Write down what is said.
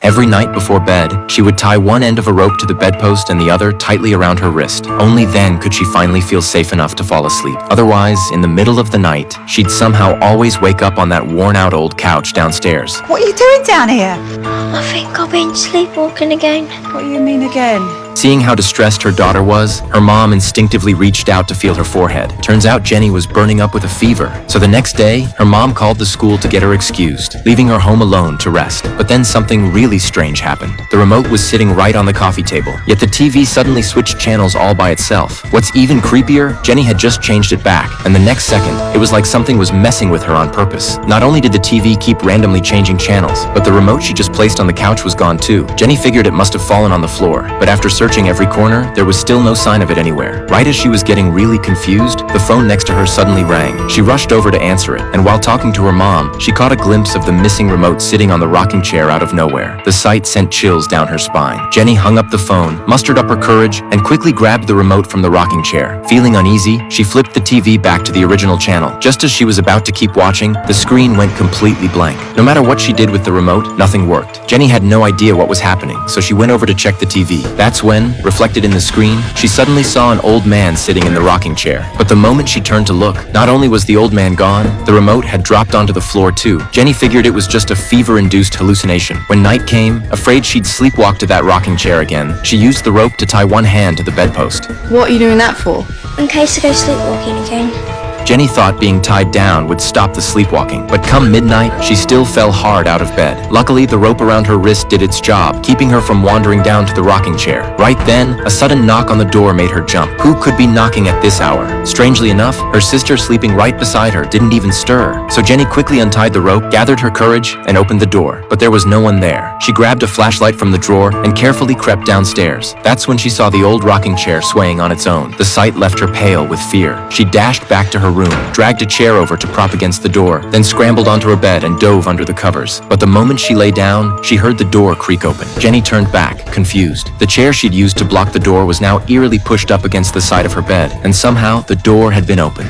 Every night before bed, she would tie one end of a rope to the bedpost and the other tightly around her wrist. Only then could she finally feel safe enough to fall asleep. Otherwise, in the middle of the night, she'd somehow always wake up on that worn-out old couch downstairs. What are you doing down here? I think I've been sleepwalking again. What do you mean again? Seeing how distressed her daughter was, her mom instinctively reached out to feel her forehead. Turns out Jenny was burning up with a fever. So the next day, her mom called the school to get her excused, leaving her home alone to rest. But then something really strange happened. The remote was sitting right on the coffee table, yet the TV suddenly switched channels all by itself. What's even creepier, Jenny had just changed it back, and the next second, it was like something was messing with her on purpose. Not only did the TV keep randomly changing channels, but the remote she just placed on the couch was gone too. Jenny figured it must have fallen on the floor, but after searching every corner, there was still no sign of it anywhere. Right as she was getting really confused, the phone next to her suddenly rang. She rushed over to answer it, and while talking to her mom, she caught a glimpse of the missing remote sitting on the rocking chair out of nowhere. The sight sent chills down her spine. Jenny hung up the phone, mustered up her courage, and quickly grabbed the remote from the rocking chair. Feeling uneasy, she flipped the TV back to the original channel. Just as she was about to keep watching, the screen went completely blank. No matter what she did with the remote, nothing worked. Jenny had no idea what was happening, so she went over to check the TV. That's when, reflected in the screen, she suddenly saw an old man sitting in the rocking chair. But the moment she turned to look, not only was the old man gone, the remote had dropped onto the floor too. Jenny figured it was just a fever-induced hallucination. When night came, afraid she'd sleepwalk to that rocking chair again, she used the rope to tie one hand to the bedpost. What are you doing that for? In case I go sleepwalking again. Jenny thought being tied down would stop the sleepwalking, but come midnight, she still fell hard out of bed. Luckily, the rope around her wrist did its job, keeping her from wandering down to the rocking chair. Right then, a sudden knock on the door made her jump. Who could be knocking at this hour? Strangely enough, her sister sleeping right beside her didn't even stir. So Jenny quickly untied the rope, gathered her courage, and opened the door. But there was no one there. She grabbed a flashlight from the drawer and carefully crept downstairs. That's when she saw the old rocking chair swaying on its own. The sight left her pale with fear. She dashed back to her room, dragged a chair over to prop against the door, then scrambled onto her bed and dove under the covers. But the moment she lay down, she heard the door creak open. Jenny turned back, confused. The chair she'd used to block the door was now eerily pushed up against the side of her bed, and somehow the door had been opened.